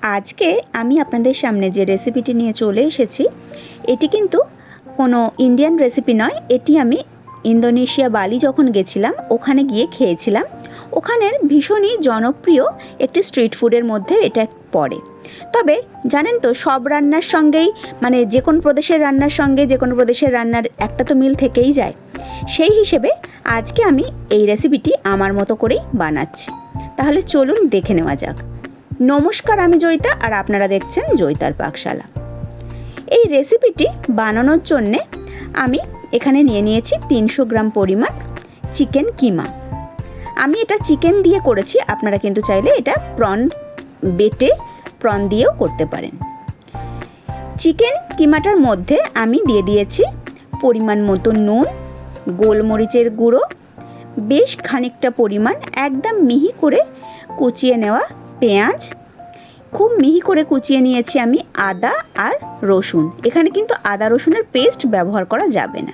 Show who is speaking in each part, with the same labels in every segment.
Speaker 1: আজকে আমি আপনাদের সামনে যে রেসিপিটি নিয়ে চলে এসেছি এটি কিন্তু কোনো ইন্ডিয়ান রেসিপি নয়। এটি আমি ইন্দোনেশিয়া বালি যখন গেছিলাম ওখানে গিয়ে খেয়েছিলাম। ওখানের ভীষণই জনপ্রিয় একটি স্ট্রিট ফুডের মধ্যে এটা পড়ে। তবে জানেন তো, সব রান্নার সঙ্গেই মানে যে কোনো প্রদেশের রান্নার সঙ্গে যে কোনো প্রদেশের রান্নার একটা তো মিল থেকেই যায়। সেই হিসেবে আজকে আমি এই রেসিপিটি আমার মতো করেই বানাচ্ছি। তাহলে চলুন দেখে নেওয়া যাক। নমস্কার, আমি জয়িতা আর আপনারা দেখছেন জয়িতার পাকশালা। এই রেসিপিটি বানানোর জন্যে আমি এখানে নিয়ে নিয়েছি 300 গ্রাম পরিমাণ চিকেন কিমা। আমি এটা চিকেন দিয়ে করেছি, আপনারা কিন্তু চাইলে এটা প্রন বেটে প্রন দিয়েও করতে পারেন। চিকেন কিমাটার মধ্যে আমি দিয়ে দিয়েছি পরিমাণ মতো নুন, গোলমরিচের গুঁড়ো, বেশ খানিকটা পরিমাণ একদম মিহি করে কুচিয়ে নেওয়া পেঁয়াজ, খুব মিহি করে কুচিয়ে নিয়েছি আমি আদা আর রসুন। এখানে কিন্তু আদা রসুনের পেস্ট ব্যবহার করা যাবে না,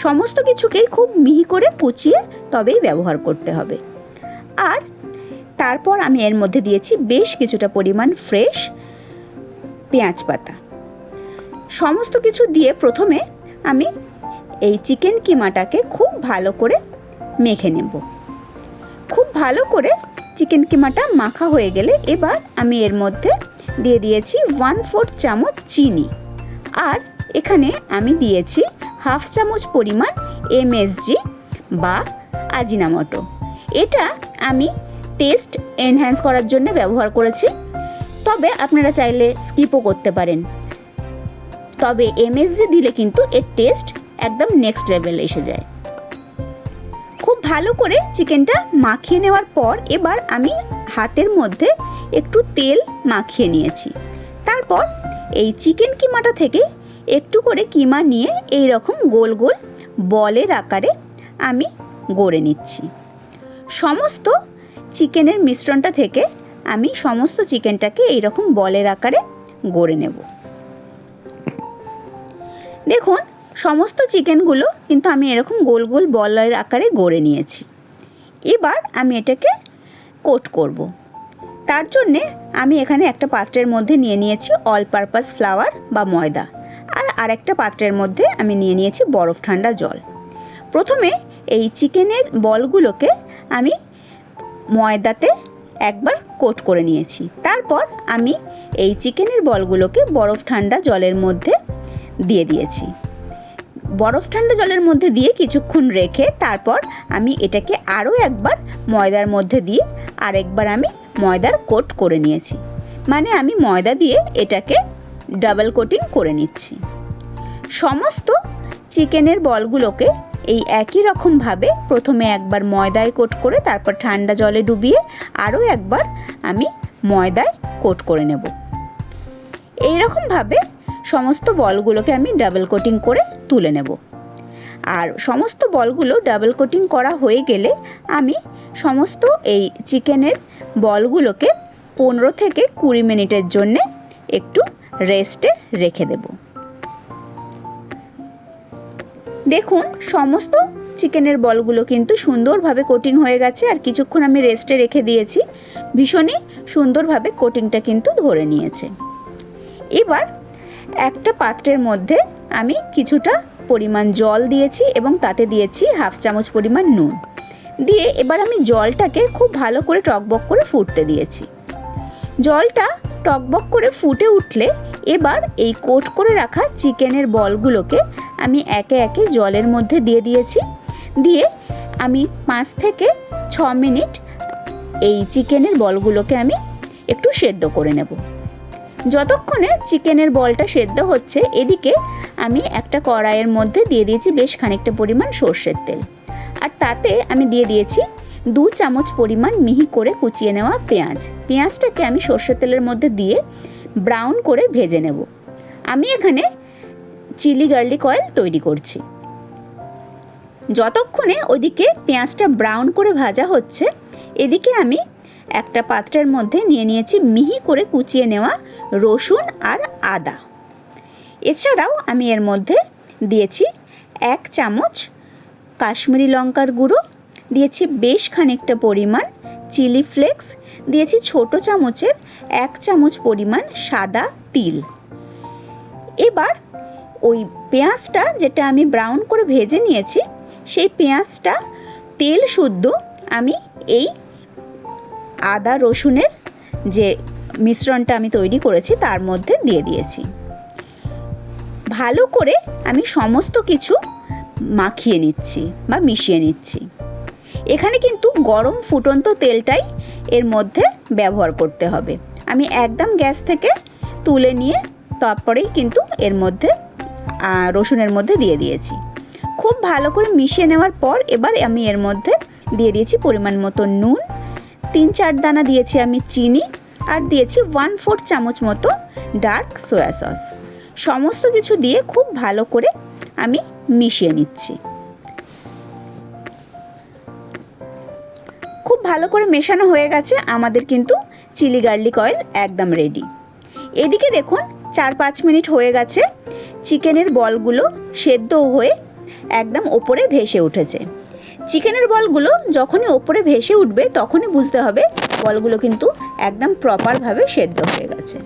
Speaker 1: সমস্ত কিছুকেই খুব মিহি করে কুচিয়ে তবেই ব্যবহার করতে হবে। আর তারপর আমি এর মধ্যে দিয়েছি বেশ কিছুটা পরিমাণ ফ্রেশ পেঁয়াজ পাতা। সমস্ত কিছু দিয়ে প্রথমে আমি এই চিকেন কিমাটাকে খুব ভালো করে মেখে নেব। খুব ভালো করে চিকেন কিমাটা মাখা হয়ে গেলে এবার আমি এর মধ্যে দিয়ে দিয়েছি 1/4 চামচ চিনি, আর এখানে আমি দিয়েছি 1/2 চামচ পরিমাণ এমএসজি বা আজিনামোটো। এটা আমি টেস্ট এনহ্যান্স করার জন্য ব্যবহার করেছি, তবে আপনারা চাইলে স্কিপও করতে পারেন। তবে এমএসজি দিলে কিন্তু এর টেস্ট একদম নেক্সট লেভেল এসে যায়। খুব ভালো করে চিকেনটা মাখিয়ে নেওয়ার পর এবার আমি হাতের মধ্যে একটু তেল মাখিয়ে নিয়েছি। তারপর এই চিকেন কিমাটা থেকে একটু করে কিমা নিয়ে এই রকম গোল গোল বলের আকারে আমি গড়ে নিচ্ছি। সমস্ত চিকেনের মিশ্রণটা থেকে আমি সমস্ত চিকেনটাকে এই রকম বলের আকারে গড়ে নেব। দেখুন, সমস্ত চিকেনগুলো কিন্তু আমি এরকম গোল গোল বলের আকারে গড়ে নিয়েছি। এবার আমি এটাকে কোট করব। তার জন্যে আমি এখানে একটা পাত্রের মধ্যে নিয়ে নিয়েছি অল পারপাস ফ্লাওয়ার বা ময়দা, আর আরেকটা পাত্রের মধ্যে আমি নিয়ে নিয়েছি বরফ ঠান্ডা জল। প্রথমে এই চিকেনের বলগুলোকে আমি ময়দাতে একবার কোট করে নিয়েছি। তারপর আমি এই চিকেনের বলগুলোকে বরফ ঠান্ডা জলের মধ্যে দিয়ে দিয়েছি। বরফ ঠান্ডা জলের মধ্যে দিয়ে কিছুক্ষণ রেখে তারপর আমি এটাকে আরও একবার ময়দার মধ্যে দিয়ে আরেকবার আমি ময়দার কোট করে নিয়েছি। মানে আমি ময়দা দিয়ে এটাকে ডাবল কোটিং করে নিচ্ছি। সমস্ত চিকেনের বলগুলোকে এই একই রকমভাবে প্রথমে একবার ময়দায় কোট করে তারপর ঠান্ডা জলে ডুবিয়ে আরও একবার আমি ময়দায় কোট করে নেব। এই রকমভাবে সমস্ত বলগুলোকে আমি ডাবল কোটিং করে তুলে নেব। আর সমস্ত বলগুলো ডাবল কোটিং করা হয়ে গেলে আমি সমস্ত এই চিকেনের বলগুলোকে 15 থেকে 20 মিনিটের জন্যে একটু রেস্টে রেখে দেব। দেখুন, সমস্ত চিকেনের বলগুলো কিন্তু সুন্দরভাবে কোটিং হয়ে গেছে, আর কিছুক্ষণ আমি রেস্টে রেখে দিয়েছি। ভীষণই সুন্দরভাবে কোটিংটা কিন্তু ধরে নিয়েছে। এবার একটা পাত্রের মধ্যে আমি কিছুটা পরিমাণ জল দিয়েছি এবং তাতে দিয়েছি 1/2 চামচ পরিমাণ নুন দিয়ে এবার আমি জলটাকে খুব ভালো করে টকবক করে ফুটতে দিয়েছি। জলটা টকবক করে ফুটে উঠলে এবার এই কোট করে রাখা চিকেনের বলগুলোকে আমি একে একে জলের মধ্যে দিয়ে দিয়েছি। দিয়ে আমি 5 থেকে 6 মিনিট এই চিকেনের বলগুলোকে আমি একটু সেদ্ধ করে নেব। যতক্ষণে চিকেনের বলটা সেদ্ধ হচ্ছে এদিকে আমি একটা কড়াইয়ের মধ্যে দিয়ে দিয়েছি বেশ খানিকটা পরিমাণ সর্ষের তেল, আর তাতে আমি দিয়ে দিয়েছি 2 চামচ পরিমাণ মিহি করে কুচিয়ে নেওয়া পেঁয়াজ। পেঁয়াজটাকে আমি সর্ষের তেলের মধ্যে দিয়ে ব্রাউন করে ভেজে নেব। আমি এখানে চিলি গার্লিক অয়েল তৈরি করছি। যতক্ষণে ওইদিকে পেঁয়াজটা ব্রাউন করে ভাজা হচ্ছে এদিকে আমি একটা পাত্রের মধ্যে নিয়ে নিয়েছি মিহি করে কুচিয়ে নেওয়া রসুন আর আদা। এছাড়াও আমি এর মধ্যে দিয়েছি 1 চামচ কাশ্মীরি লঙ্কার গুঁড়ো, দিয়েছি বেশ খানিকটা পরিমাণ চিলি ফ্লেক্স, দিয়েছি ছোট চামচের 1 চামচ পরিমাণ সাদা তিল। এবার ওই পেঁয়াজটা যেটা আমি ব্রাউন করে ভেজে নিয়েছি, সেই পেঁয়াজটা তেল শুদ্ধ আমি এই আদা রসুনের যে মিশ্রণটা আমি তৈরি করেছি তার মধ্যে দিয়ে দিয়েছি। ভালো করে আমি সমস্ত কিছু মাখিয়ে নিচ্ছি বা মিশিয়ে নিচ্ছি। এখানে কিন্তু গরম ফুটন্ত তেলটাই এর মধ্যে ব্যবহার করতে হবে। আমি একদম গ্যাস থেকে তুলে নিয়ে তারপরেই কিন্তু এর মধ্যে রসুনের মধ্যে দিয়ে দিয়েছি। খুব ভালো করে মিশিয়ে নেওয়ার পর এবার আমি এর মধ্যে দিয়ে দিয়েছি পরিমাণ মতো নুন, 3-4 দানা দিয়েছি আমি চিনি, আর দিয়েছি 1/4 চামচ মতো ডার্ক সয়া সস। সমস্ত কিছু দিয়ে খুব ভালো করে আমি মিশিয়ে নিচ্ছি। খুব ভালো করে মেশানো হয়ে গেছে, আমাদের কিন্তু চিলি গার্লিক অয়েল একদম রেডি। এদিকে দেখুন 4-5 মিনিট হয়ে গেছে, চিকেনের বলগুলো সেদ্ধ হয়ে একদম ওপরে ভেসে উঠেছে। চিকেনের বলগুলো যখনই ওপরে ভেসে উঠবে তখনই বুঝতে হবে বলগুলো কিন্তু একদম প্রপারভাবে সেদ্ধ হয়ে গেছে।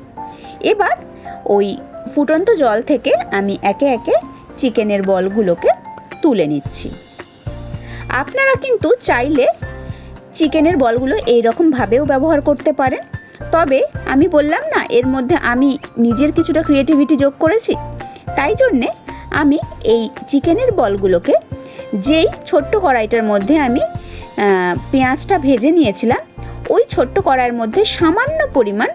Speaker 1: এবার ওই ফুটন্ত জল থেকে আমি একে একে চিকেনের বলগুলোকে তুলে নিচ্ছি। আপনারা কিন্তু চাইলে চিকেনের বলগুলো এইরকমভাবেও ব্যবহার করতে পারেন, তবে আমি বললাম না এর মধ্যে আমি নিজের কিছুটা ক্রিয়েটিভিটি যোগ করেছি, তাই জন্যে আমি এই চিকেনের বলগুলোকে যেই ছোট্ট কড়াইটার মধ্যে আমি পেঁয়াজটা ভেজে নিয়েছিলাম ওই ছোট্ট কড়াইয়ের মধ্যে সামান্য পরিমাণ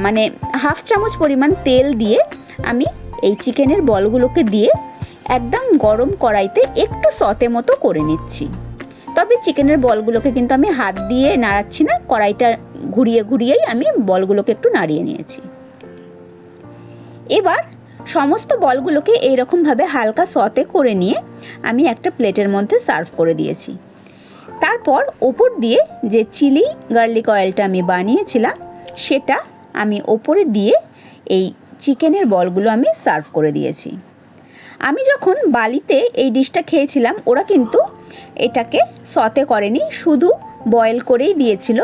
Speaker 1: মানে 1/2 চামচ পরিমাণ তেল দিয়ে আমি এই চিকেনের বলগুলোকে দিয়ে একদম গরম কড়াইতে একটু সতে মতো করে নিচ্ছি। তবে চিকেনের বলগুলোকে কিন্তু আমি হাত দিয়ে নাড়াচ্ছি না, কড়াইটা ঘুরিয়ে ঘুরিয়েই আমি বলগুলোকে একটু নাড়িয়ে নিয়েছি। এবার সমস্ত বলগুলোকে এইরকমভাবে হালকা সতে করে নিয়ে আমি একটা প্লেটের মধ্যে সার্ভ করে দিয়েছি। তারপর ওপর দিয়ে যে চিলি গার্লিক অয়েলটা আমি বানিয়েছিলাম সেটা আমি ওপরে দিয়ে এই চিকেনের বলগুলো আমি সার্ভ করে দিয়েছি। আমি যখন বালিতে এই ডিশটা খেয়েছিলাম ওরা কিন্তু এটাকে সতে করেনি, শুধু বয়েল করেই দিয়েছিল,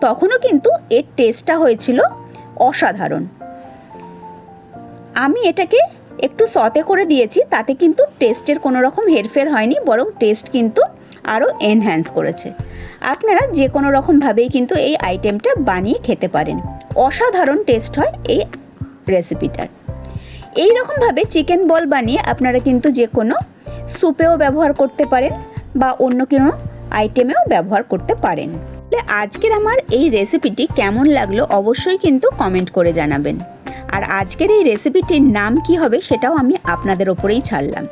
Speaker 1: তখনও কিন্তু এর টেস্টটা হয়েছিল অসাধারণ। আমি এটাকে একটু সতে করে দিয়েছি, তাতে কিন্তু টেস্টের কোনো রকম হেরফের হয়নি, বরং টেস্ট কিন্তু আরও এনহ্যান্স করেছে। আপনারা যে কোনো রকমভাবেই কিন্তু এই আইটেমটা বানিয়ে খেতে পারেন, অসাধারণ টেস্ট হয় এই রেসিপিটার। এই রকমভাবে চিকেন বল বানিয়ে আপনারা কিন্তু যে কোনো স্যুপেও ব্যবহার করতে পারেন বা অন্য কোনো আইটেমেও ব্যবহার করতে পারেন। আজকের আমার এই রেসিপিটি কেমন লাগলো অবশ্যই কিন্তু কমেন্ট করে জানাবেন। আর আজকের এই রেসিপিটির নাম কি হবে সেটাও আমি আপনাদের ওপরেই ছাড়লাম।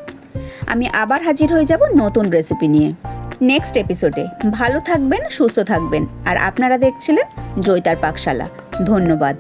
Speaker 1: আমি আবার হাজির হয়ে যাব নতুন রেসিপি নিয়ে নেক্সট এপিসোডে। ভালো থাকবেন, সুস্থ থাকবেন। আর আপনারা দেখছিলেন জয়িতার পাকশালা। ধন্যবাদ।